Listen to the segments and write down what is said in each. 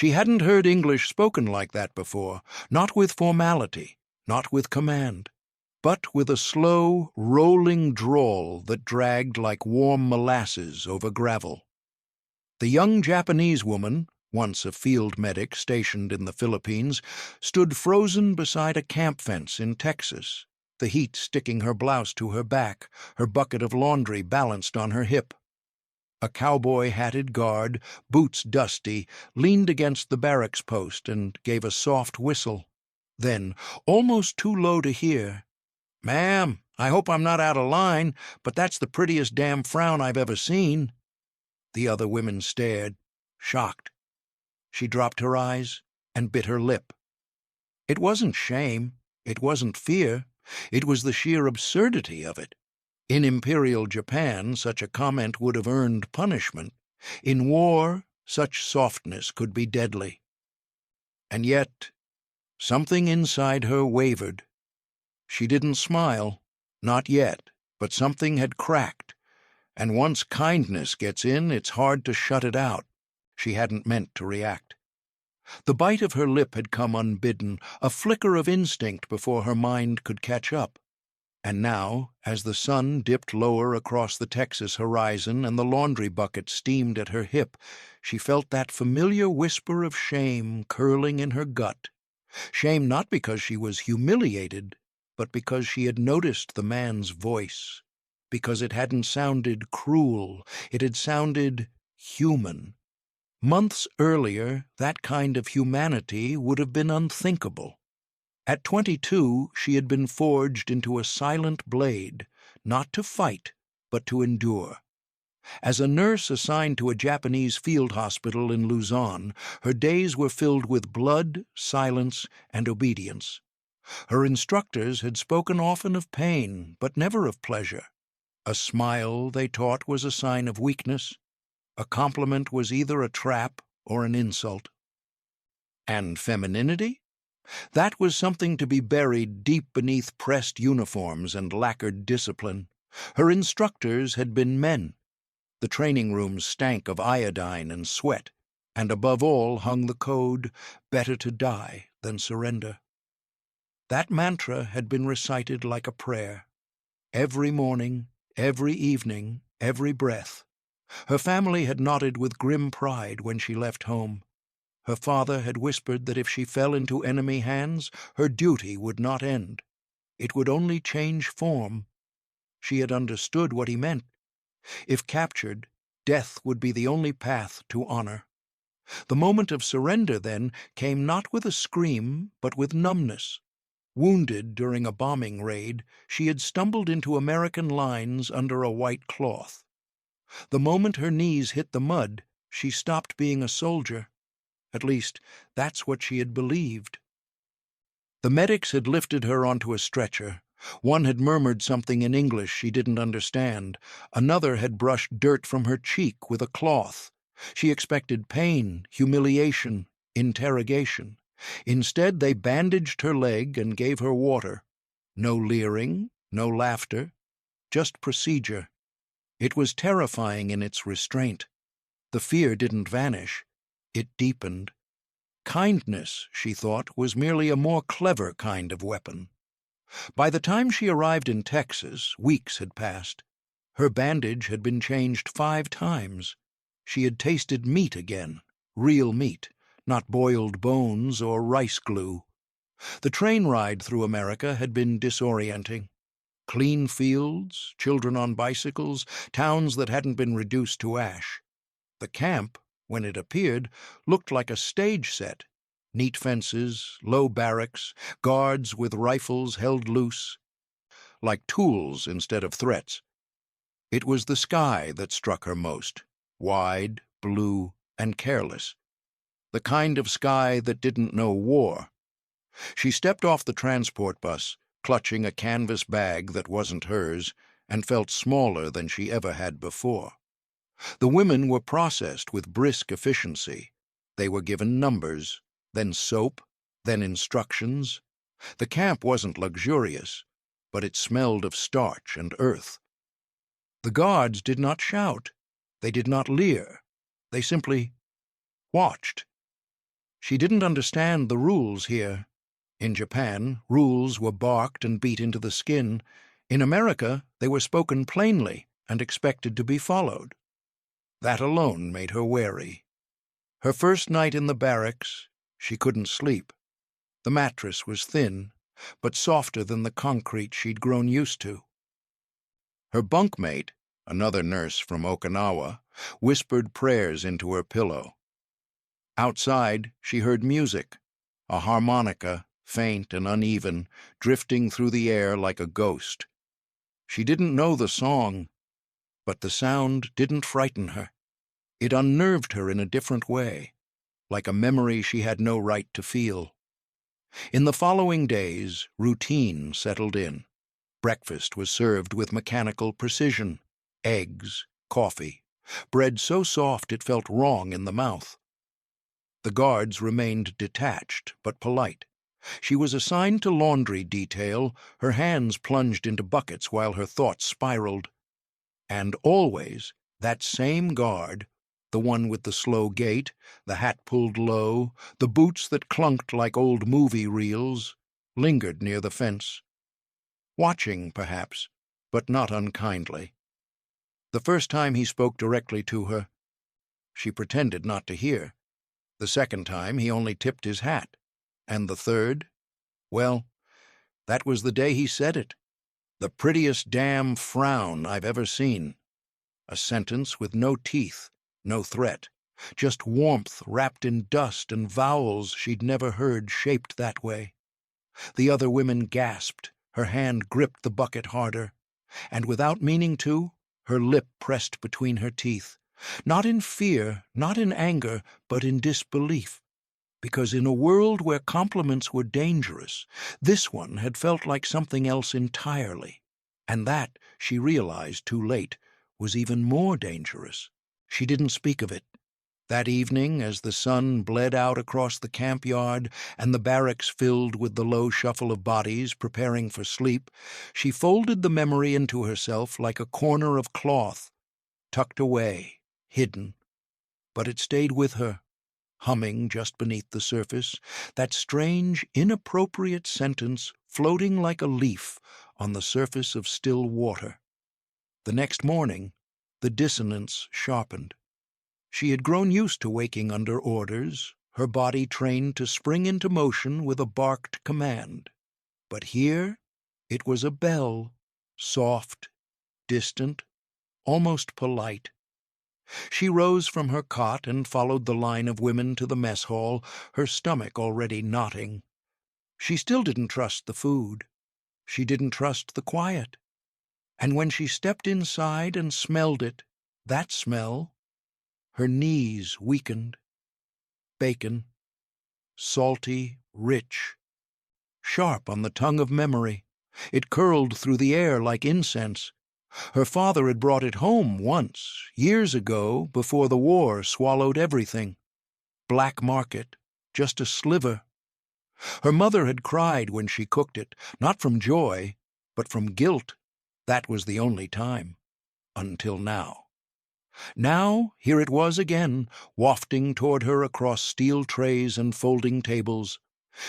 She hadn't heard English spoken like that before, not with formality, not with command, but with a slow, rolling drawl that dragged like warm molasses over gravel. The young Japanese woman, once a field medic stationed in the Philippines, stood frozen beside a camp fence in Texas, the heat sticking her blouse to her back, her bucket of laundry balanced on her hip. A cowboy-hatted guard, boots dusty, leaned against the barracks post and gave a soft whistle. Then, almost too low to hear, "Ma'am, I hope I'm not out of line, but that's the prettiest damn frown I've ever seen." The other women stared, shocked. She dropped her eyes and bit her lip. It wasn't shame, it wasn't fear, it was the sheer absurdity of it. In Imperial Japan, such a comment would have earned punishment. In war, such softness could be deadly. And yet, something inside her wavered. She didn't smile, not yet, but something had cracked. And once kindness gets in, it's hard to shut it out. She hadn't meant to react. The bite of her lip had come unbidden, a flicker of instinct before her mind could catch up. And now, as the sun dipped lower across the Texas horizon and the laundry bucket steamed at her hip, she felt that familiar whisper of shame curling in her gut. Shame not because she was humiliated, but because she had noticed the man's voice. Because it hadn't sounded cruel, it had sounded human. Months earlier, that kind of humanity would have been unthinkable. At 22, she had been forged into a silent blade, not to fight, but to endure. As a nurse assigned to a Japanese field hospital in Luzon, her days were filled with blood, silence, and obedience. Her instructors had spoken often of pain, but never of pleasure. A smile, they taught, was a sign of weakness. A compliment was either a trap or an insult. And femininity? That was something to be buried deep beneath pressed uniforms and lacquered discipline. Her instructors had been men. The training rooms stank of iodine and sweat, and above all hung the code, "Better to die than surrender." That mantra had been recited like a prayer. Every morning, every evening, every breath. Her family had nodded with grim pride when she left home. Her father had whispered that if she fell into enemy hands, her duty would not end. It would only change form. She had understood what he meant. If captured, death would be the only path to honor. The moment of surrender, then, came not with a scream, but with numbness. Wounded during a bombing raid, she had stumbled into American lines under a white cloth. The moment her knees hit the mud, she stopped being a soldier. At least, that's what she had believed. The medics had lifted her onto a stretcher. One had murmured something in English she didn't understand. Another had brushed dirt from her cheek with a cloth. She expected pain, humiliation, interrogation. Instead, they bandaged her leg and gave her water. No leering, no laughter, just procedure. It was terrifying in its restraint. The fear didn't vanish. It deepened. Kindness, she thought, was merely a more clever kind of weapon. By the time she arrived in Texas, weeks had passed. Her bandage had been changed 5 times. She had tasted meat again, real meat, not boiled bones or rice glue. The train ride through America had been disorienting. Clean fields, children on bicycles, towns that hadn't been reduced to ash. The camp, when it appeared, looked like a stage set. Neat fences, low barracks, guards with rifles held loose, like tools instead of threats. It was the sky that struck her most, wide, blue, and careless. The kind of sky that didn't know war. She stepped off the transport bus, clutching a canvas bag that wasn't hers, and felt smaller than she ever had before. The women were processed with brisk efficiency. They were given numbers, then soap, then instructions. The camp wasn't luxurious, but it smelled of starch and earth. The guards did not shout. They did not leer. They simply watched. She didn't understand the rules here. In Japan, rules were barked and beat into the skin. In America, they were spoken plainly and expected to be followed. That alone made her wary. Her first night in the barracks, she couldn't sleep. The mattress was thin, but softer than the concrete she'd grown used to. Her bunkmate, another nurse from Okinawa, whispered prayers into her pillow. Outside, she heard music, a harmonica, faint and uneven, drifting through the air like a ghost. She didn't know the song, but the sound didn't frighten her. It unnerved her in a different way, like a memory she had no right to feel. In the following days, routine settled in. Breakfast was served with mechanical precision. Eggs, coffee, bread so soft it felt wrong in the mouth. The guards remained detached but polite. She was assigned to laundry detail, her hands plunged into buckets while her thoughts spiraled. And always, that same guard, the one with the slow gait, the hat pulled low, the boots that clunked like old movie reels, lingered near the fence. Watching, perhaps, but not unkindly. The first time he spoke directly to her, she pretended not to hear. The second time he only tipped his hat. And the third? Well, that was the day he said it. The prettiest damn frown I've ever seen. A sentence with no teeth, no threat, just warmth wrapped in dust and vowels she'd never heard shaped that way. The other women gasped, her hand gripped the bucket harder, and without meaning to, her lip pressed between her teeth, not in fear, not in anger, but in disbelief. Because in a world where compliments were dangerous, this one had felt like something else entirely, and that, she realized too late, was even more dangerous. She didn't speak of it. That evening, as the sun bled out across the camp yard and the barracks filled with the low shuffle of bodies preparing for sleep, she folded the memory into herself like a corner of cloth, tucked away, hidden. But it stayed with her, humming just beneath the surface, that strange, inappropriate sentence floating like a leaf on the surface of still water. The next morning, the dissonance sharpened. She had grown used to waking under orders, her body trained to spring into motion with a barked command. But here, it was a bell, soft, distant, almost polite. She rose from her cot and followed the line of women to the mess hall, her stomach already knotting. She still didn't trust the food. She didn't trust the quiet. And when she stepped inside and smelled it, that smell, her knees weakened. Bacon, salty, rich, sharp on the tongue of memory. It curled through the air like incense. Her father had brought it home once, years ago, before the war swallowed everything. Black market, just a sliver. Her mother had cried when she cooked it, not from joy, but from guilt. That was the only time. Until now. Now, here it was again, wafting toward her across steel trays and folding tables.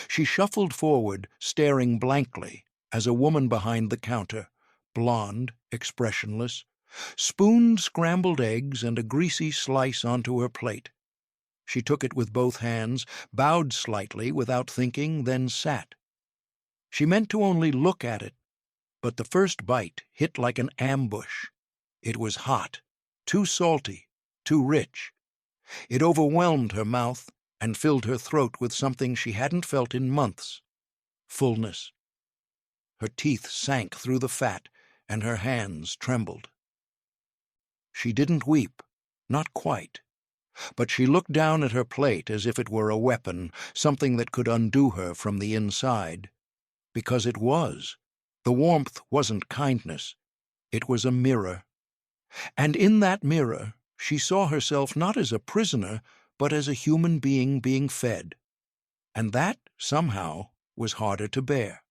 She shuffled forward, staring blankly, as a woman behind the counter, blonde, expressionless, spooned scrambled eggs and a greasy slice onto her plate. She took it with both hands, bowed slightly without thinking, then sat. She meant to only look at it, but the first bite hit like an ambush. It was hot, too salty, too rich. It overwhelmed her mouth and filled her throat with something she hadn't felt in months. Fullness. Her teeth sank through the fat, and her hands trembled. She didn't weep, not quite, but she looked down at her plate as if it were a weapon, something that could undo her from the inside. Because it was. The warmth wasn't kindness. It was a mirror. And in that mirror, she saw herself not as a prisoner, but as a human being fed. And that, somehow, was harder to bear.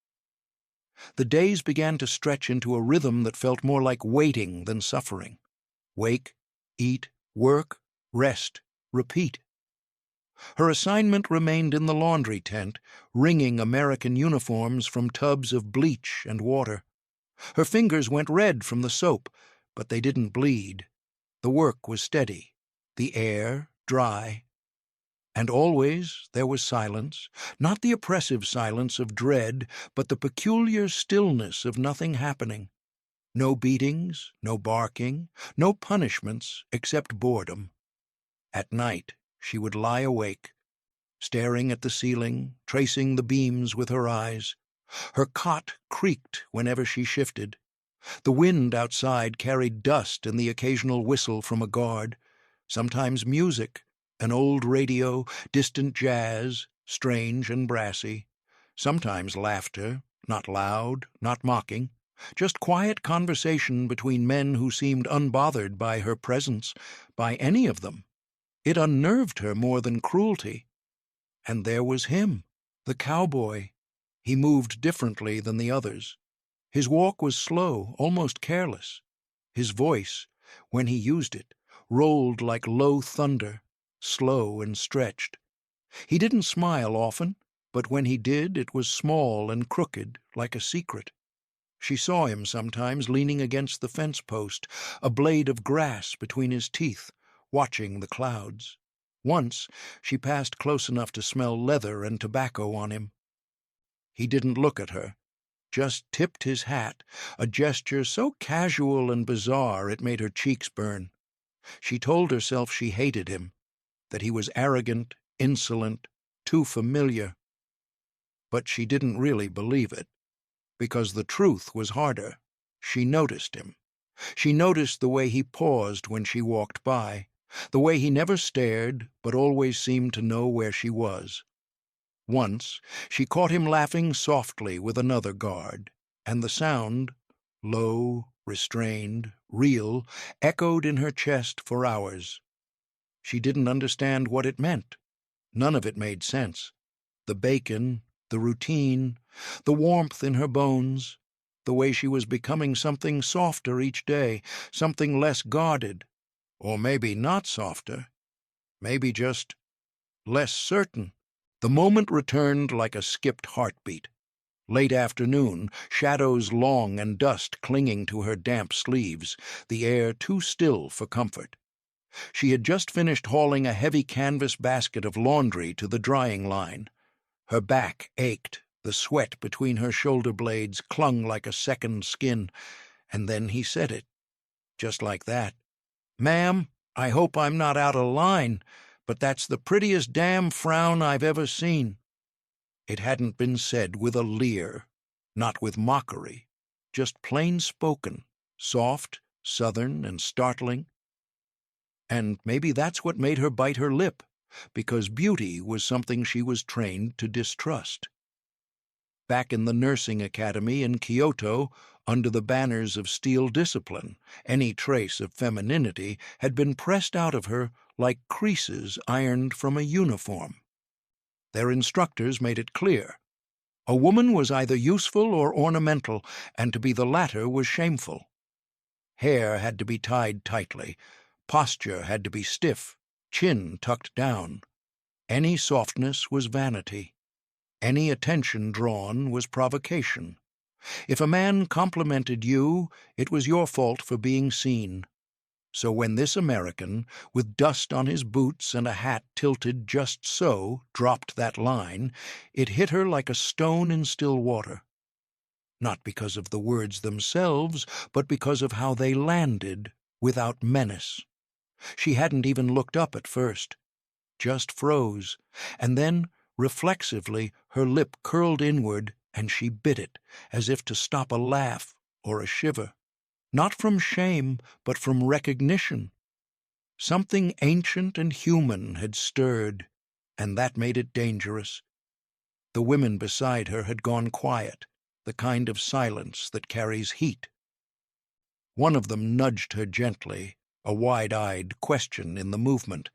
The days began to stretch into a rhythm that felt more like waiting than suffering. Wake, eat, work, rest, repeat. Her assignment remained in the laundry tent, wringing American uniforms from tubs of bleach and water. Her fingers went red from the soap, but they didn't bleed. The work was steady, the air dry. And always there was silence, not the oppressive silence of dread, but the peculiar stillness of nothing happening. No beatings, no barking, no punishments except boredom. At night she would lie awake, staring at the ceiling, tracing the beams with her eyes. Her cot creaked whenever she shifted. The wind outside carried dust and the occasional whistle from a guard, sometimes music, an old radio, distant jazz, strange and brassy, sometimes laughter, not loud, not mocking, just quiet conversation between men who seemed unbothered by her presence, by any of them. It unnerved her more than cruelty. And there was him, the cowboy. He moved differently than the others. His walk was slow, almost careless. His voice, when he used it, rolled like low thunder, slow and stretched. He didn't smile often, but when he did, it was small and crooked, like a secret. She saw him sometimes leaning against the fence post, a blade of grass between his teeth, watching the clouds. Once she passed close enough to smell leather and tobacco on him. He didn't look at her, just tipped his hat, a gesture so casual and bizarre it made her cheeks burn. She told herself she hated him, that he was arrogant, insolent, too familiar. But she didn't really believe it, because the truth was harder. She noticed him. She noticed the way he paused when she walked by, the way he never stared but always seemed to know where she was. Once she caught him laughing softly with another guard, and the sound, low, restrained, real, echoed in her chest for hours. She didn't understand what it meant. None of it made sense. The bacon, the routine, the warmth in her bones, the way she was becoming something softer each day, something less guarded, or maybe not softer, maybe just less certain. The moment returned like a skipped heartbeat. Late afternoon, shadows long and dust clinging to her damp sleeves, the air too still for comfort. She had just finished hauling a heavy canvas basket of laundry to the drying line. Her back ached, the sweat between her shoulder blades clung like a second skin, and then he said it, just like that. "Ma'am, I hope I'm not out of line, but that's the prettiest damn frown I've ever seen." It hadn't been said with a leer, not with mockery, just plain spoken, soft, southern, and startling. And maybe that's what made her bite her lip, because beauty was something she was trained to distrust. Back in the nursing academy in Kyoto, under the banners of steel discipline, any trace of femininity had been pressed out of her like creases ironed from a uniform. Their instructors made it clear. A woman was either useful or ornamental, and to be the latter was shameful. Hair had to be tied tightly, posture had to be stiff, chin tucked down. Any softness was vanity. Any attention drawn was provocation. If a man complimented you, it was your fault for being seen. So when this American, with dust on his boots and a hat tilted just so, dropped that line, it hit her like a stone in still water. Not because of the words themselves, but because of how they landed, without menace. She hadn't even looked up at first, just froze, and then, reflexively, her lip curled inward and she bit it, as if to stop a laugh or a shiver. Not from shame, but from recognition. Something ancient and human had stirred, and that made it dangerous. The women beside her had gone quiet, the kind of silence that carries heat. One of them nudged her gently, a wide-eyed question in the movement.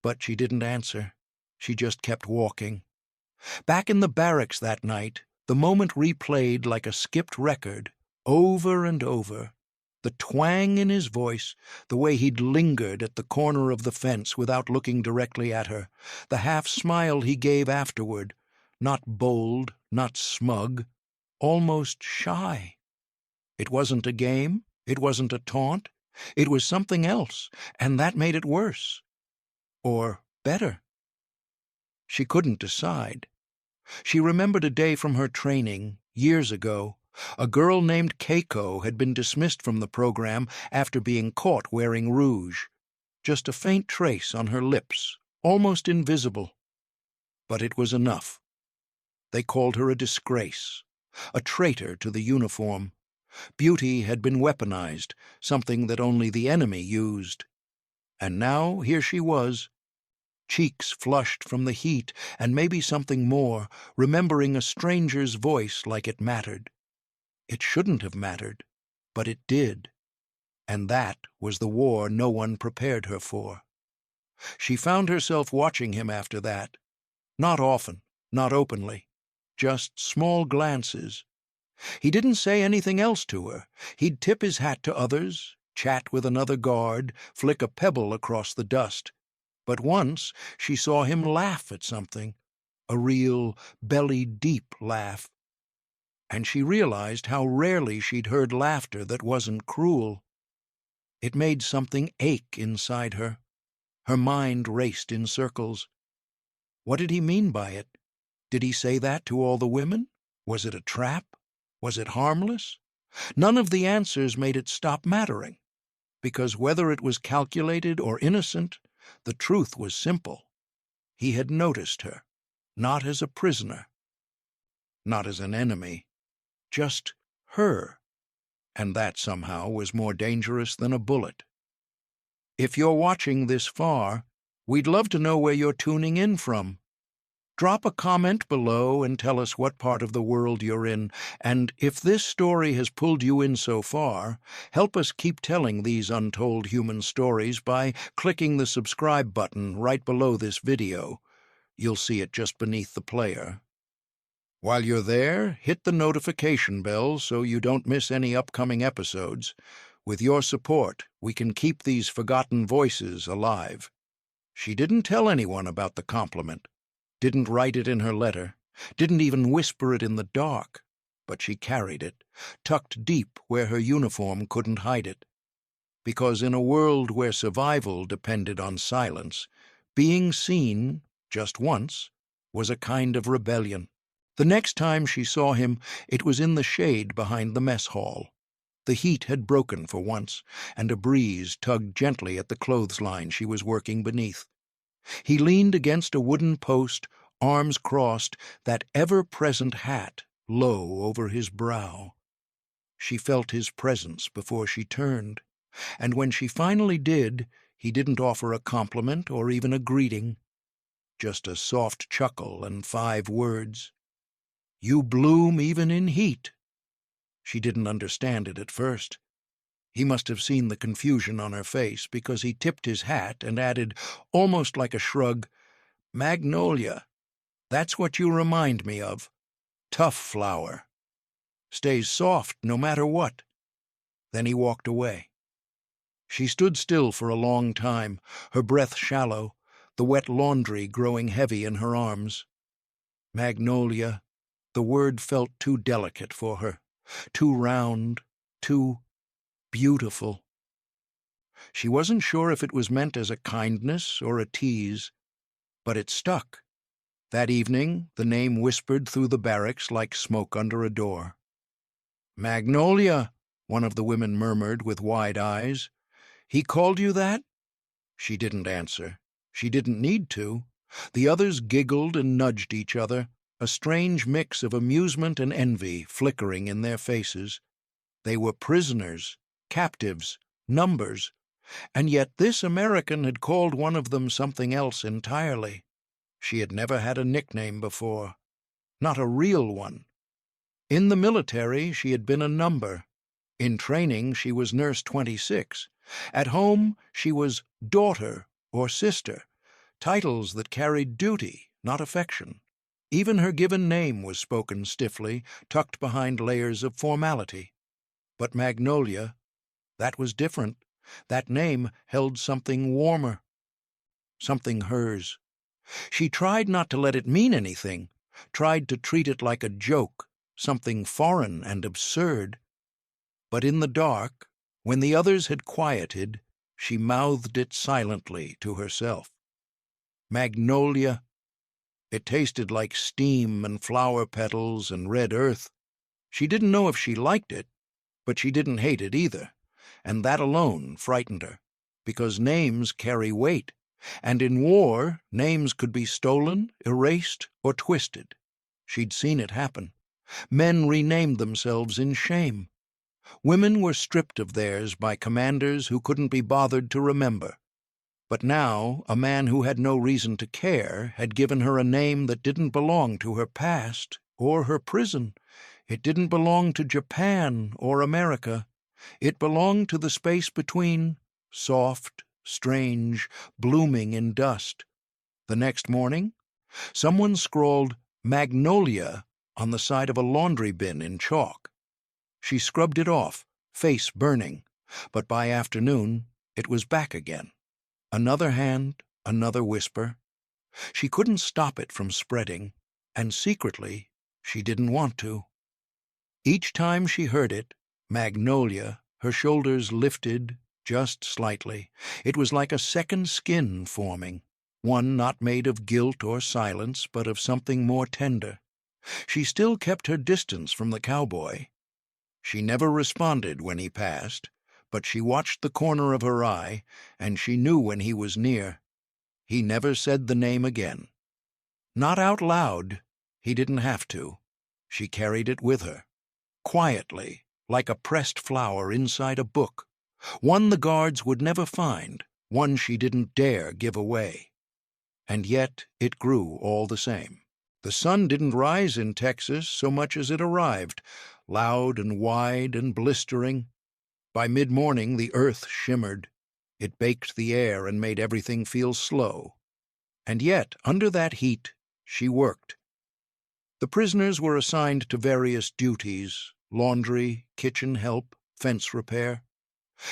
But she didn't answer. She just kept walking. Back in the barracks that night, the moment replayed like a skipped record, over and over. The twang in his voice, the way he'd lingered at the corner of the fence without looking directly at her, the half-smile he gave afterward, not bold, not smug, almost shy. It wasn't a game, it wasn't a taunt, it was something else, and that made it worse. Or better. She couldn't decide. She remembered a day from her training, years ago. A girl named Keiko had been dismissed from the program after being caught wearing rouge. Just a faint trace on her lips, almost invisible. But it was enough. They called her a disgrace, a traitor to the uniform. Beauty had been weaponized, something that only the enemy used. And now here she was, cheeks flushed from the heat and maybe something more, remembering a stranger's voice like it mattered. It shouldn't have mattered, but it did. And that was the war no one prepared her for. She found herself watching him after that. Not often, not openly, just small glances. He didn't say anything else to her. He'd tip his hat to others, chat with another guard, flick a pebble across the dust. But once she saw him laugh at something, a real belly-deep laugh. And she realized how rarely she'd heard laughter that wasn't cruel. It made something ache inside her. Her mind raced in circles. What did he mean by it? Did he say that to all the women? Was it a trap? Was it harmless? None of the answers made it stop mattering, because whether it was calculated or innocent, the truth was simple. He had noticed her, not as a prisoner, not as an enemy, just her, and that somehow was more dangerous than a bullet. If you're watching this far, we'd love to know where you're tuning in from. Drop a comment below and tell us what part of the world you're in, and if this story has pulled you in so far, help us keep telling these untold human stories by clicking the subscribe button right below this video. You'll see it just beneath the player. While you're there, hit the notification bell so you don't miss any upcoming episodes. With your support, we can keep these forgotten voices alive. She didn't tell anyone about the compliment. Didn't write it in her letter, didn't even whisper it in the dark, but she carried it, tucked deep where her uniform couldn't hide it. Because in a world where survival depended on silence, being seen, just once, was a kind of rebellion. The next time she saw him, it was in the shade behind the mess hall. The heat had broken for once, and a breeze tugged gently at the clothesline she was working beneath. He leaned against a wooden post, arms crossed, that ever-present hat low over his brow. She felt his presence before she turned, and when she finally did, he didn't offer a compliment or even a greeting. Just a soft chuckle and 5 words. "You bloom even in heat." She didn't understand it at first. He must have seen the confusion on her face, because he tipped his hat and added, almost like a shrug, "Magnolia. That's what you remind me of. Tough flower. Stays soft no matter what." Then he walked away. She stood still for a long time, her breath shallow, the wet laundry growing heavy in her arms. Magnolia. The word felt too delicate for her, too round, too beautiful. She wasn't sure if it was meant as a kindness or a tease, but it stuck. That evening, the name whispered through the barracks like smoke under a door. "Magnolia," one of the women murmured with wide eyes. "He called you that?" She didn't answer. She didn't need to. The others giggled and nudged each other, a strange mix of amusement and envy flickering in their faces. They were prisoners, captives, numbers, and yet this American had called one of them something else entirely. She had never had a nickname before, not a real one. In the military, she had been a number. In training, she was Nurse 26. At home, she was daughter or sister, titles that carried duty, not affection. Even her given name was spoken stiffly, tucked behind layers of formality. But Magnolia, That was different. That name held something warmer, something hers. She tried not to let it mean anything, tried to treat it like a joke, something foreign and absurd. But in the dark, when the others had quieted, she mouthed it silently to herself. Magnolia. It tasted like steam and flower petals and red earth. She didn't know if she liked it, but she didn't hate it either, and that alone frightened her, because names carry weight, and in war names could be stolen, erased, or twisted. She'd seen it happen. Men renamed themselves in shame. Women were stripped of theirs by commanders who couldn't be bothered to remember. But now a man who had no reason to care had given her a name that didn't belong to her past or her prison. It didn't belong to Japan or America. It belonged to the space between, soft, strange, blooming in dust. The next morning, someone scrawled Magnolia on the side of a laundry bin in chalk. She scrubbed it off, face burning, but by afternoon it was back again. Another hand, another whisper. She couldn't stop it from spreading, and secretly she didn't want to. Each time she heard it, Magnolia, her shoulders lifted just slightly. It was like a second skin forming, one not made of guilt or silence, but of something more tender. She still kept her distance from the cowboy. She never responded when he passed, but she watched the corner of her eye, and she knew when he was near. He never said the name again. Not out loud. He didn't have to. She carried it with her, quietly, like a pressed flower inside a book, one the guards would never find, one she didn't dare give away. And yet it grew all the same. The sun didn't rise in Texas so much as it arrived, loud and wide and blistering. By mid-morning the earth shimmered. It baked the air and made everything feel slow. And yet, under that heat, she worked. The prisoners were assigned to various duties: laundry, kitchen help, fence repair.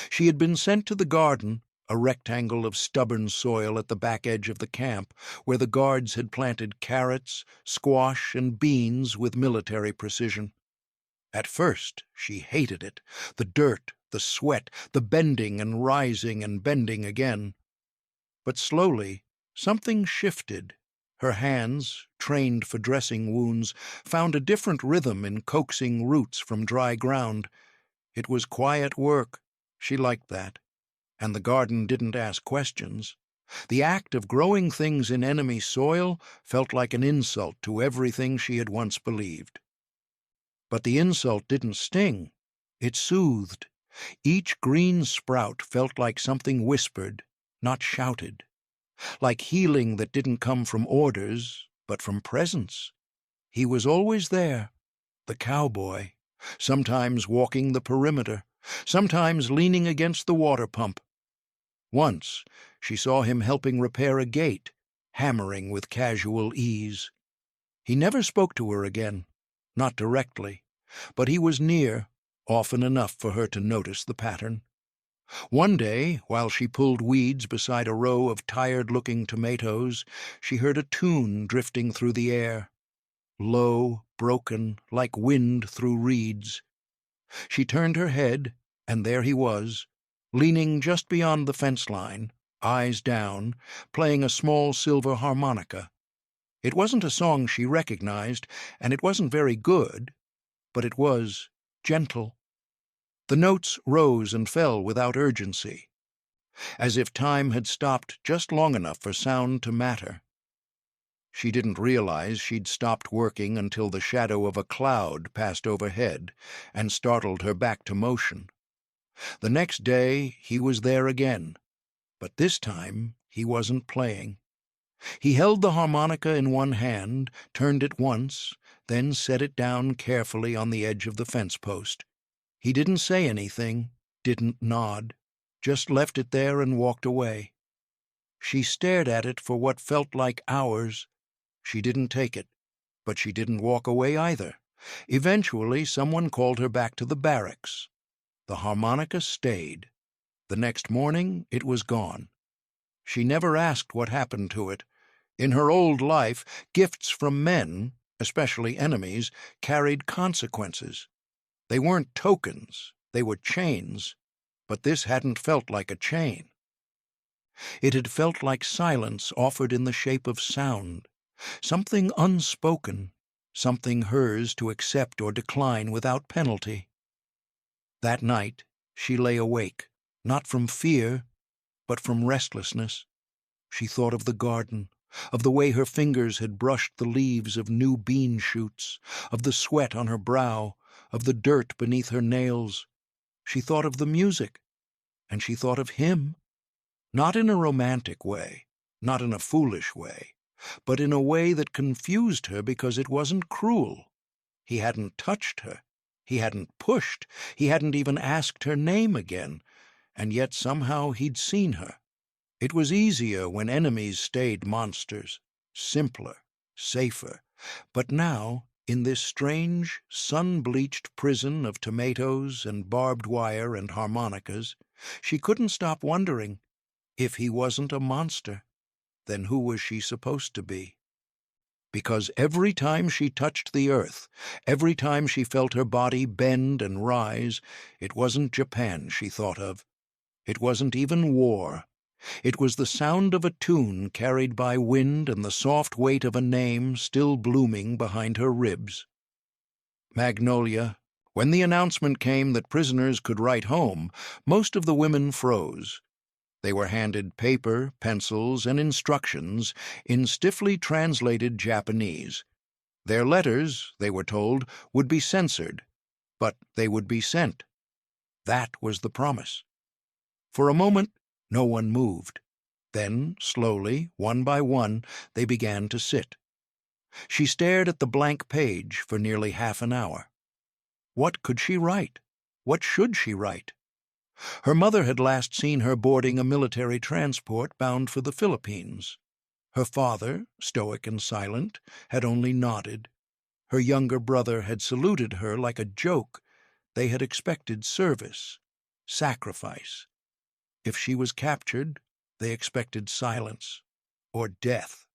She had been sent to the garden, a rectangle of stubborn soil at the back edge of the camp, where the guards had planted carrots, squash, and beans with military precision. At first she hated it, the dirt, the sweat, the bending and rising and bending again. But slowly something shifted. Her hands, trained for dressing wounds, found a different rhythm in coaxing roots from dry ground. It was quiet work. She liked that. And the garden didn't ask questions. The act of growing things in enemy soil felt like an insult to everything she had once believed. But the insult didn't sting. It soothed. Each green sprout felt like something whispered, not shouted. Like healing that didn't come from orders, but from presence. He was always there, the cowboy, sometimes walking the perimeter, sometimes leaning against the water pump. Once she saw him helping repair a gate, hammering with casual ease. He never spoke to her again, not directly, but he was near, often enough for her to notice the pattern. One day, while she pulled weeds beside a row of tired-looking tomatoes, she heard a tune drifting through the air, low, broken, like wind through reeds. She turned her head, and there he was, leaning just beyond the fence line, eyes down, playing a small silver harmonica. It wasn't a song she recognized, and it wasn't very good, but it was gentle. The notes rose and fell without urgency, as if time had stopped just long enough for sound to matter. She didn't realize she'd stopped working until the shadow of a cloud passed overhead and startled her back to motion. The next day he was there again, but this time he wasn't playing. He held the harmonica in one hand, turned it once, then set it down carefully on the edge of the fence post. He didn't say anything, didn't nod, just left it there and walked away. She stared at it for what felt like hours. She didn't take it, but she didn't walk away either. Eventually, someone called her back to the barracks. The harmonica stayed. The next morning it was gone. She never asked what happened to it. In her old life, gifts from men, especially enemies, carried consequences. They weren't tokens, they were chains, but this hadn't felt like a chain. It had felt like silence offered in the shape of sound, something unspoken, something hers to accept or decline without penalty. That night, she lay awake, not from fear, but from restlessness. She thought of the garden, of the way her fingers had brushed the leaves of new bean shoots, of the sweat on her brow, of the dirt beneath her nails. She thought of the music, and she thought of him, not in a romantic way, not in a foolish way, but in a way that confused her because it wasn't cruel. He hadn't touched her, he hadn't pushed, he hadn't even asked her name again, and yet somehow he'd seen her. It was easier when enemies stayed monsters, simpler, safer. But now, in this strange, sun-bleached prison of tomatoes and barbed wire and harmonicas, she couldn't stop wondering, if he wasn't a monster, then who was she supposed to be? Because every time she touched the earth, every time she felt her body bend and rise, it wasn't Japan she thought of. It wasn't even war. It was the sound of a tune carried by wind and the soft weight of a name still blooming behind her ribs. Magnolia. When the announcement came that prisoners could write home, most of the women froze. They were handed paper, pencils, and instructions in stiffly translated Japanese. Their letters, they were told, would be censored, but they would be sent. That was the promise. For a moment, no one moved. Then, slowly, one by one, they began to sit. She stared at the blank page for nearly half an hour. What could she write? What should she write? Her mother had last seen her boarding a military transport bound for the Philippines. Her father, stoic and silent, had only nodded. Her younger brother had saluted her like a joke. They had expected service, sacrifice. If she was captured, they expected silence or death.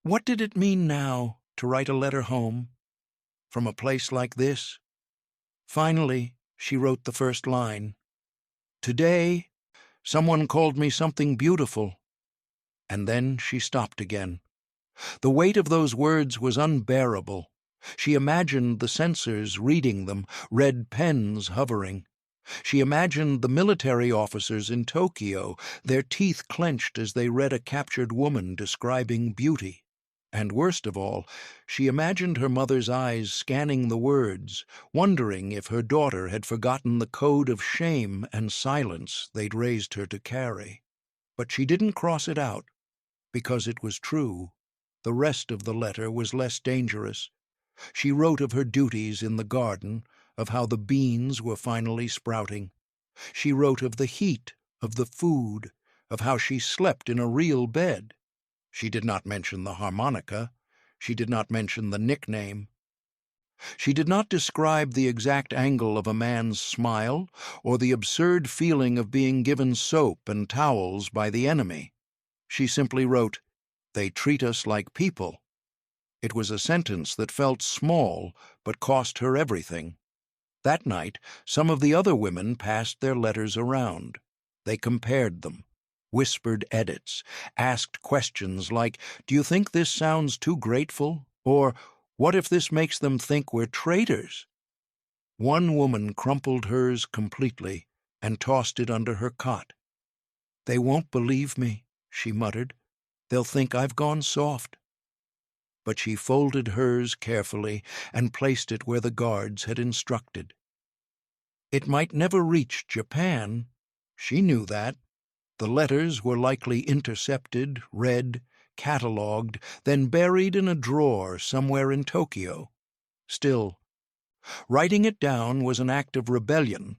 What did it mean now to write a letter home? From a place like this? Finally, she wrote the first line. Today, someone called me something beautiful. And then she stopped again. The weight of those words was unbearable. She imagined the censors reading them, red pens hovering. She imagined the military officers in Tokyo, their teeth clenched as they read a captured woman describing beauty. And worst of all, she imagined her mother's eyes scanning the words, wondering if her daughter had forgotten the code of shame and silence they'd raised her to carry. But she didn't cross it out, because it was true. The rest of the letter was less dangerous. She wrote of her duties in the garden, of how the beans were finally sprouting. She wrote of the heat, of the food, of how she slept in a real bed. She did not mention the harmonica. She did not mention the nickname. She did not describe the exact angle of a man's smile or the absurd feeling of being given soap and towels by the enemy. She simply wrote, "They treat us like people." It was a sentence that felt small but cost her everything. That night, some of the other women passed their letters around. They compared them, whispered edits, asked questions like, "Do you think this sounds too grateful?" Or, "What if this makes them think we're traitors?" One woman crumpled hers completely and tossed it under her cot. "They won't believe me," she muttered. "They'll think I've gone soft." But she folded hers carefully and placed it where the guards had instructed. It might never reach Japan. She knew that. The letters were likely intercepted, read, catalogued, then buried in a drawer somewhere in Tokyo. Still, writing it down was an act of rebellion,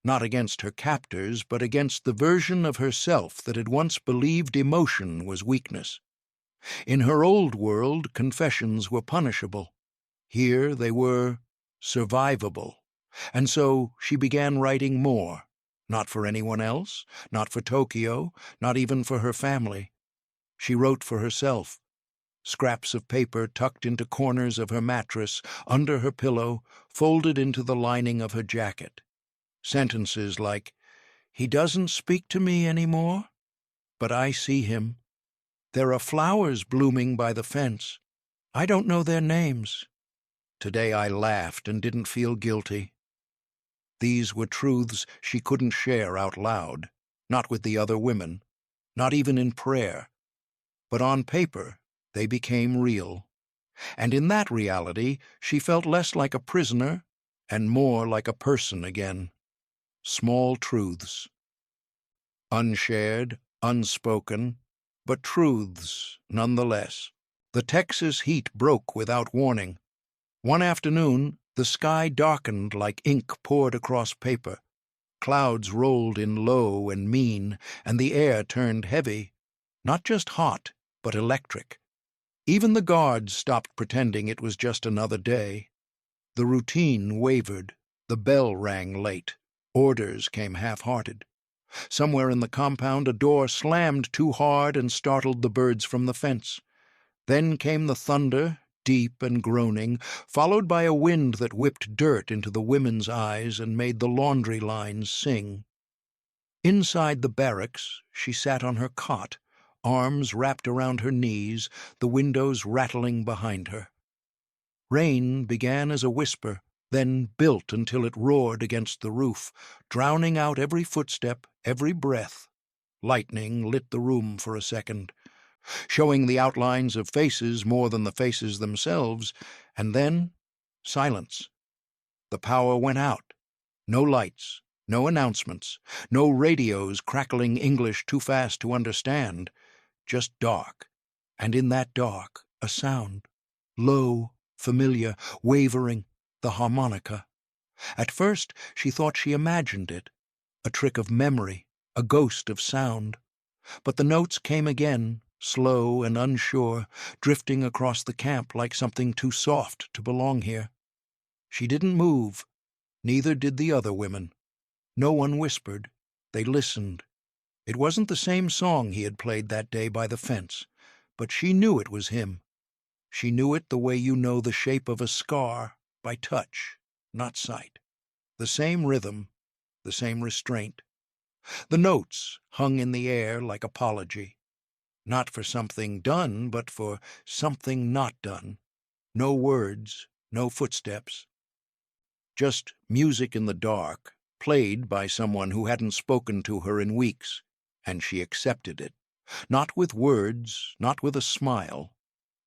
not against her captors, but against the version of herself that had once believed emotion was weakness. In her old world, confessions were punishable. Here they were survivable. And so she began writing more, not for anyone else, not for Tokyo, not even for her family. She wrote for herself, scraps of paper tucked into corners of her mattress, under her pillow, folded into the lining of her jacket. Sentences like, "He doesn't speak to me anymore, but I see him. There are flowers blooming by the fence. I don't know their names. Today I laughed and didn't feel guilty." These were truths she couldn't share out loud, not with the other women, not even in prayer. But on paper, they became real. And in that reality, she felt less like a prisoner and more like a person again. Small truths. Unshared, unspoken, but truths nonetheless. The Texas heat broke without warning. One afternoon, the sky darkened like ink poured across paper. Clouds rolled in low and mean, and the air turned heavy, not just hot, but electric. Even the guards stopped pretending it was just another day. The routine wavered. The bell rang late. Orders came half-hearted. Somewhere in the compound a door slammed too hard and startled the birds from the fence. Then came the thunder, deep and groaning, followed by a wind that whipped dirt into the women's eyes and made the laundry lines sing. Inside the barracks, she sat on her cot, arms wrapped around her knees, the windows rattling behind her. Rain began as a whisper, then built until it roared against the roof, drowning out every footstep, every breath. Lightning lit the room for a second, showing the outlines of faces more than the faces themselves, and then silence. The power went out. No lights, no announcements, no radios crackling English too fast to understand, just dark, and in that dark, a sound, low, familiar, wavering, the harmonica. At first she thought she imagined it, a trick of memory, a ghost of sound. But the notes came again, slow and unsure, drifting across the camp like something too soft to belong here. She didn't move, neither did the other women. No one whispered. They listened. It wasn't the same song he had played that day by the fence, but she knew it was him. She knew it the way you know the shape of a scar, by touch, not sight. The same rhythm, the same restraint. The notes hung in the air like apology. Not for something done, but for something not done. No words, no footsteps. Just music in the dark, played by someone who hadn't spoken to her in weeks, and she accepted it. Not with words, not with a smile.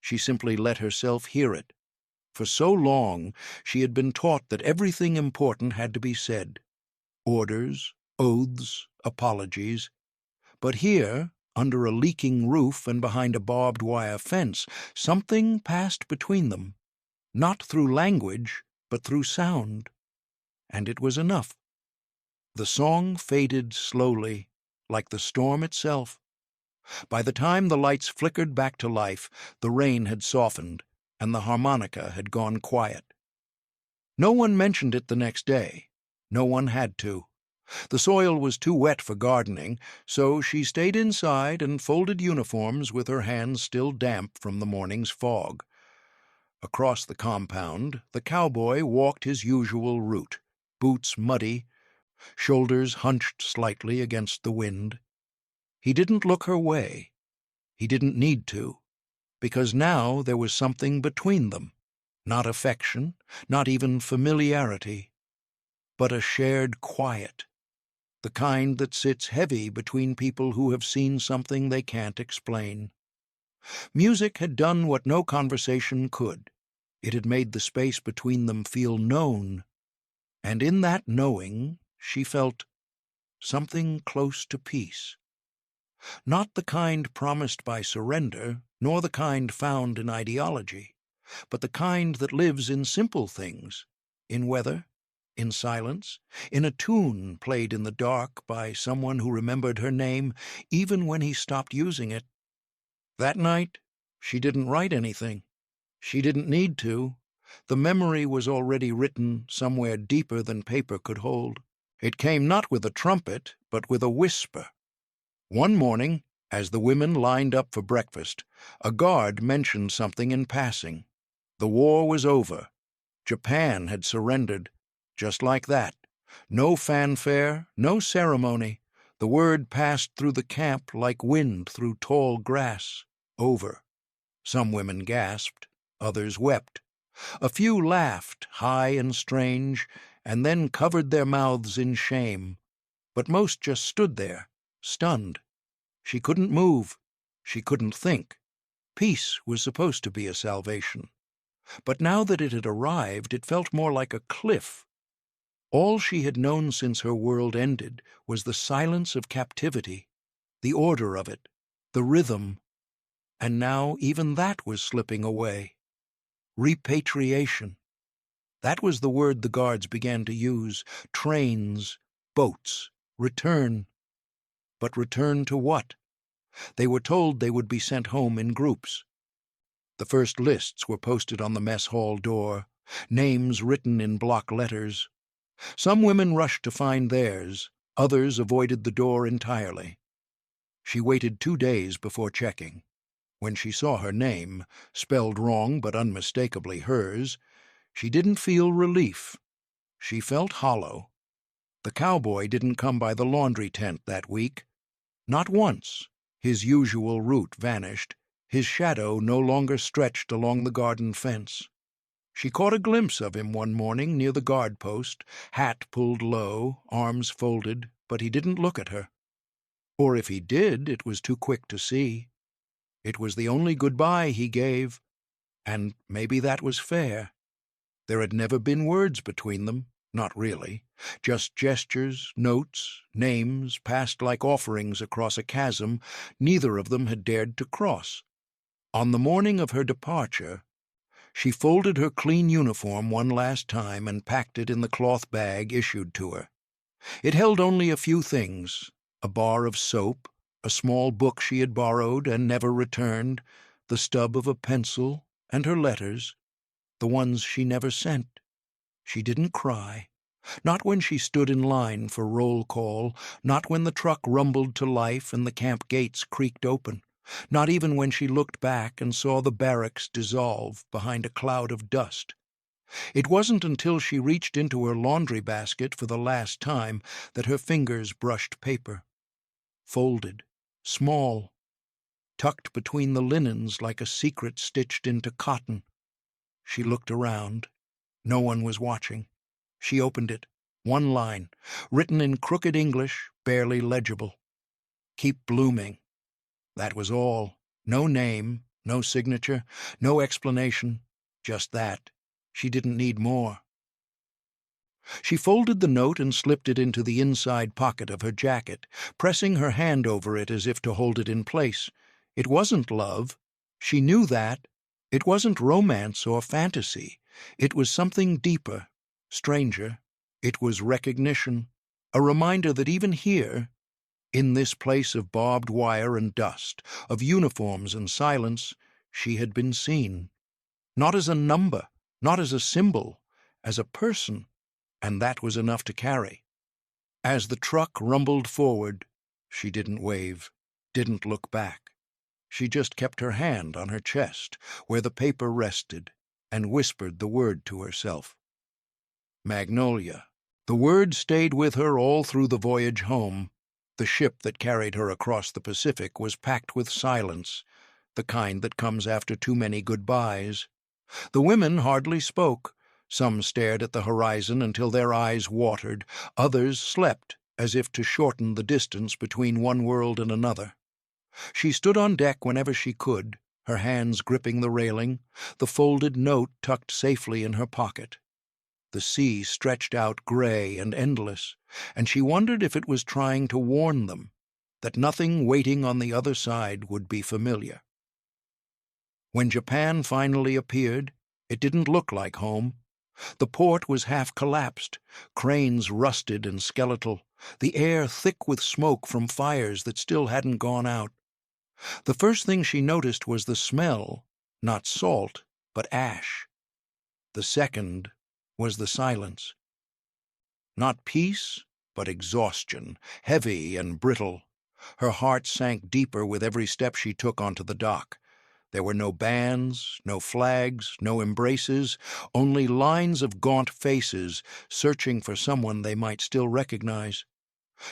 She simply let herself hear it. For so long she had been taught that everything important had to be said. Orders, oaths, apologies. But here, under a leaking roof and behind a barbed wire fence, something passed between them. Not through language, but through sound. And it was enough. The song faded slowly, like the storm itself. By the time the lights flickered back to life, the rain had softened, and the harmonica had gone quiet. No one mentioned it the next day. No one had to. The soil was too wet for gardening, so she stayed inside and folded uniforms with her hands still damp from the morning's fog. Across the compound, the cowboy walked his usual route, boots muddy, shoulders hunched slightly against the wind. He didn't look her way. He didn't need to, because now there was something between them, not affection, not even familiarity, but a shared quiet, the kind that sits heavy between people who have seen something they can't explain. Music had done what no conversation could. It had made the space between them feel known, and in that knowing she felt something close to peace. Not the kind promised by surrender, nor the kind found in ideology, but the kind that lives in simple things, in weather, in silence, in a tune played in the dark by someone who remembered her name even when he stopped using it. That night, she didn't write anything. She didn't need to. The memory was already written somewhere deeper than paper could hold. It came not with a trumpet, but with a whisper. One morning, as the women lined up for breakfast, a guard mentioned something in passing. The war was over. Japan had surrendered, just like that. No fanfare, no ceremony. The word passed through the camp like wind through tall grass. Over. Some women gasped, others wept. A few laughed, high and strange, and then covered their mouths in shame. But most just stood there, stunned. She couldn't move. She couldn't think. Peace was supposed to be a salvation. But now that it had arrived, it felt more like a cliff. All she had known since her world ended was the silence of captivity, the order of it, the rhythm, and now even that was slipping away. Repatriation. That was the word the guards began to use. Trains, boats, return. But return to what? They were told they would be sent home in groups. The first lists were posted on the mess hall door, names written in block letters. Some women rushed to find theirs, others avoided the door entirely. She waited 2 days before checking. When she saw her name, spelled wrong but unmistakably hers, she didn't feel relief. She felt hollow. The cowboy didn't come by the laundry tent that week. Not once. His usual route vanished. His shadow no longer stretched along the garden fence. She caught a glimpse of him one morning near the guard post, hat pulled low, arms folded, but he didn't look at her. Or if he did, it was too quick to see. It was the only goodbye he gave, and maybe that was fair. There had never been words between them, not really, just gestures, notes, names passed like offerings across a chasm neither of them had dared to cross. On the morning of her departure, she folded her clean uniform one last time and packed it in the cloth bag issued to her. It held only a few things: a bar of soap, a small book she had borrowed and never returned, the stub of a pencil, and her letters, the ones she never sent. She didn't cry. Not when she stood in line for roll call, not when the truck rumbled to life and the camp gates creaked open, not even when she looked back and saw the barracks dissolve behind a cloud of dust. It wasn't until she reached into her laundry basket for the last time that her fingers brushed paper. Folded, small, tucked between the linens like a secret stitched into cotton. She looked around. No one was watching. She opened it. One line, written in crooked English, barely legible. Keep blooming. That was all. No name, no signature, no explanation. Just that. She didn't need more. She folded the note and slipped it into the inside pocket of her jacket, pressing her hand over it as if to hold it in place. It wasn't love. She knew that. It wasn't romance or fantasy. It was something deeper, stranger. It was recognition, a reminder that even here, in this place of barbed wire and dust, of uniforms and silence, she had been seen. Not as a number, not as a symbol, as a person, and that was enough to carry. As the truck rumbled forward, she didn't wave, didn't look back. She just kept her hand on her chest, where the paper rested, and whispered the word to herself. Magnolia. The word stayed with her all through the voyage home. The ship that carried her across the Pacific was packed with silence, the kind that comes after too many goodbyes. The women hardly spoke. Some stared at the horizon until their eyes watered. Others slept, as if to shorten the distance between one world and another. She stood on deck whenever she could, her hands gripping the railing, the folded note tucked safely in her pocket. The sea stretched out gray and endless, and she wondered if it was trying to warn them that nothing waiting on the other side would be familiar. When Japan finally appeared, it didn't look like home. The port was half collapsed, cranes rusted and skeletal, the air thick with smoke from fires that still hadn't gone out. The first thing she noticed was the smell, not salt, but ash. The second was the silence. Not peace, but exhaustion, heavy and brittle. Her heart sank deeper with every step she took onto the dock. There were no bands, no flags, no embraces, only lines of gaunt faces searching for someone they might still recognize.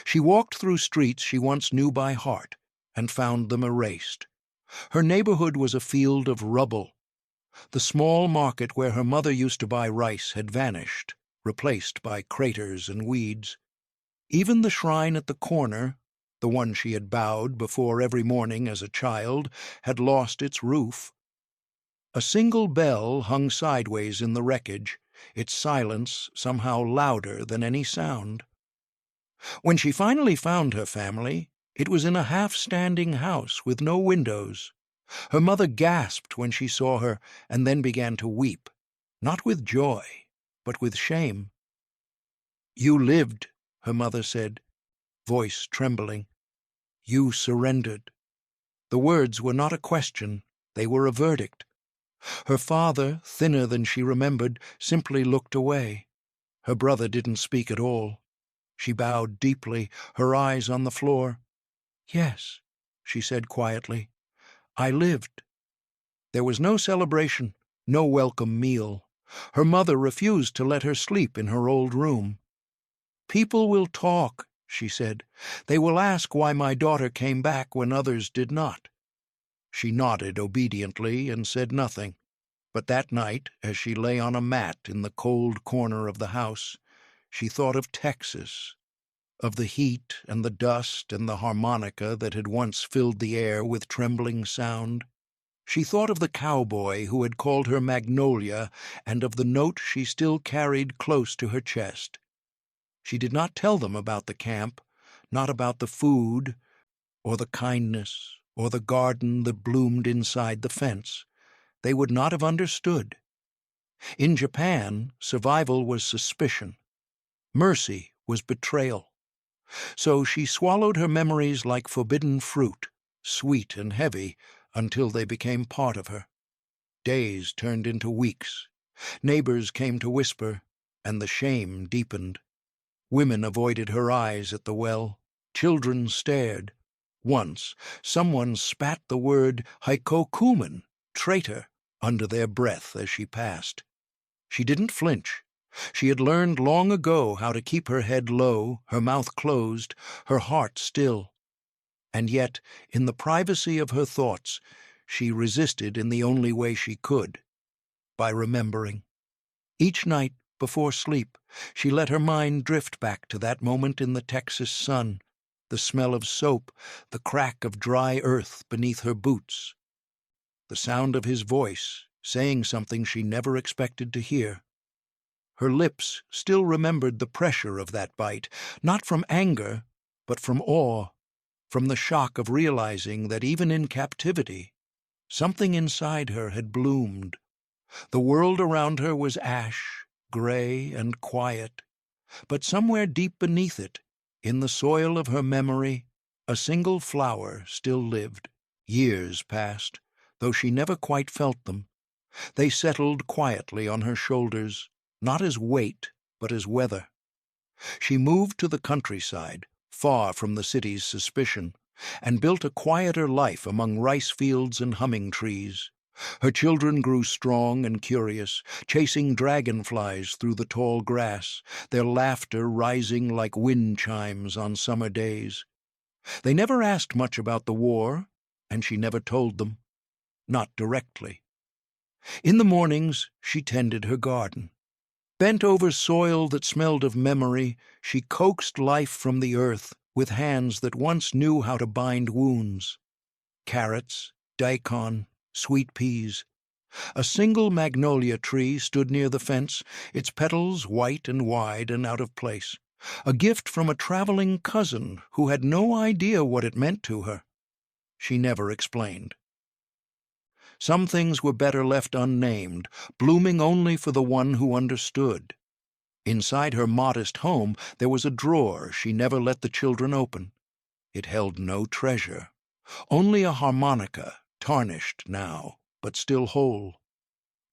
She walked through streets she once knew by heart and found them erased. Her neighborhood was a field of rubble. The small market where her mother used to buy rice had vanished, replaced by craters and weeds. Even the shrine at the corner, the one she had bowed before every morning as a child, had lost its roof. A single bell hung sideways in the wreckage, its silence somehow louder than any sound. When she finally found her family, it was in a half-standing house with no windows. Her mother gasped when she saw her and then began to weep, not with joy, but with shame. "You lived," her mother said, voice trembling. "You surrendered." The words were not a question, they were a verdict. Her father, thinner than she remembered, simply looked away. Her brother didn't speak at all. She bowed deeply, her eyes on the floor. "Yes," she said quietly, "I lived." There was no celebration, no welcome meal. Her mother refused to let her sleep in her old room. "People will talk," she said. "They will ask why my daughter came back when others did not." She nodded obediently and said nothing. But that night, as she lay on a mat in the cold corner of the house, she thought of Texas, of the heat and the dust and the harmonica that had once filled the air with trembling sound. She thought of the cowboy who had called her Magnolia and of the note she still carried close to her chest. She did not tell them about the camp, not about the food, or the kindness, or the garden that bloomed inside the fence. They would not have understood. In Japan, survival was suspicion. Mercy was betrayal. So she swallowed her memories like forbidden fruit, sweet and heavy, until they became part of her. Days turned into weeks. Neighbors came to whisper, and the shame deepened. Women avoided her eyes at the well. Children stared. Once, someone spat the word "Haikokumen," traitor, under their breath as she passed. She didn't flinch. She had learned long ago how to keep her head low, her mouth closed, her heart still. And yet, in the privacy of her thoughts, she resisted in the only way she could, by remembering. Each night, before sleep, she let her mind drift back to that moment in the Texas sun, the smell of soap, the crack of dry earth beneath her boots, the sound of his voice saying something she never expected to hear. Her lips still remembered the pressure of that bite, not from anger, but from awe, from the shock of realizing that even in captivity, something inside her had bloomed. The world around her was ash, gray and quiet, but somewhere deep beneath it, in the soil of her memory, a single flower still lived. Years passed, though she never quite felt them. They settled quietly on her shoulders, not as weight, but as weather. She moved to the countryside, far from the city's suspicion, and built a quieter life among rice fields and humming trees. Her children grew strong and curious, chasing dragonflies through the tall grass, their laughter rising like wind chimes on summer days. They never asked much about the war, and she never told them, not directly. In the mornings, she tended her garden. Bent over soil that smelled of memory, she coaxed life from the earth with hands that once knew how to bind wounds. Carrots, daikon, sweet peas. A single magnolia tree stood near the fence, its petals white and wide and out of place. A gift from a traveling cousin who had no idea what it meant to her. She never explained. Some things were better left unnamed, blooming only for the one who understood. Inside her modest home there was a drawer she never let the children open. It held no treasure, only a harmonica, tarnished now, but still whole.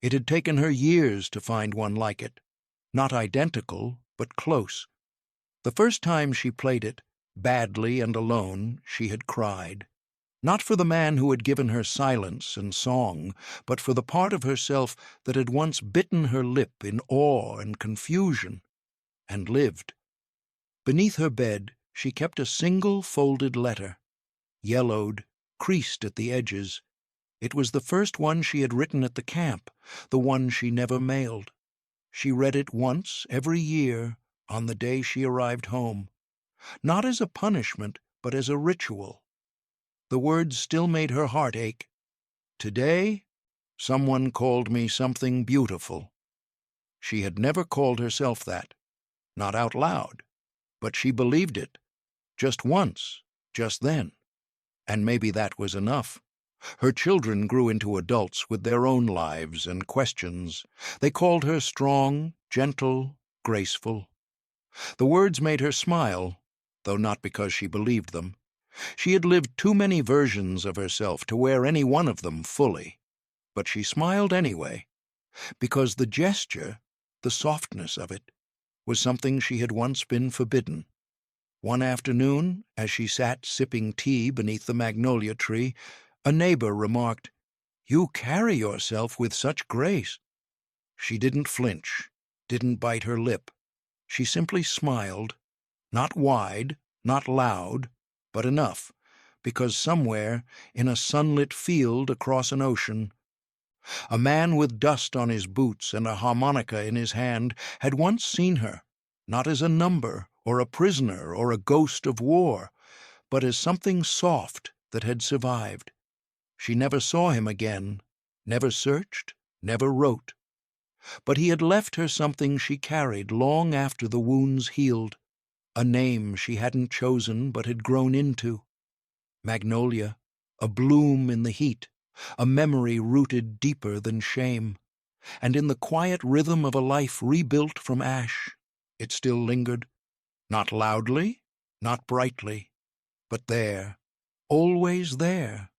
It had taken her years to find one like it, not identical, but close. The first time she played it, badly and alone, she had cried. Not for the man who had given her silence and song, but for the part of herself that had once bitten her lip in awe and confusion, and lived. Beneath her bed she kept a single folded letter, yellowed, creased at the edges. It was the first one she had written at the camp, the one she never mailed. She read it once every year on the day she arrived home, not as a punishment, but as a ritual. The words still made her heart ache. Today, someone called me something beautiful. She had never called herself that, not out loud, but she believed it, just once, just then, and maybe that was enough. Her children grew into adults with their own lives and questions. They called her strong, gentle, graceful. The words made her smile, though not because she believed them. She had lived too many versions of herself to wear any one of them fully. But she smiled anyway, because the gesture, the softness of it, was something she had once been forbidden. One afternoon, as she sat sipping tea beneath the magnolia tree, a neighbor remarked, "You carry yourself with such grace." She didn't flinch, didn't bite her lip. She simply smiled, not wide, not loud, but enough, because somewhere, in a sunlit field across an ocean, a man with dust on his boots and a harmonica in his hand had once seen her, not as a number or a prisoner or a ghost of war, but as something soft that had survived. She never saw him again, never searched, never wrote. But he had left her something she carried long after the wounds healed, a name she hadn't chosen but had grown into. Magnolia, a bloom in the heat, a memory rooted deeper than shame. And in the quiet rhythm of a life rebuilt from ash, it still lingered, not loudly, not brightly, but there, always there,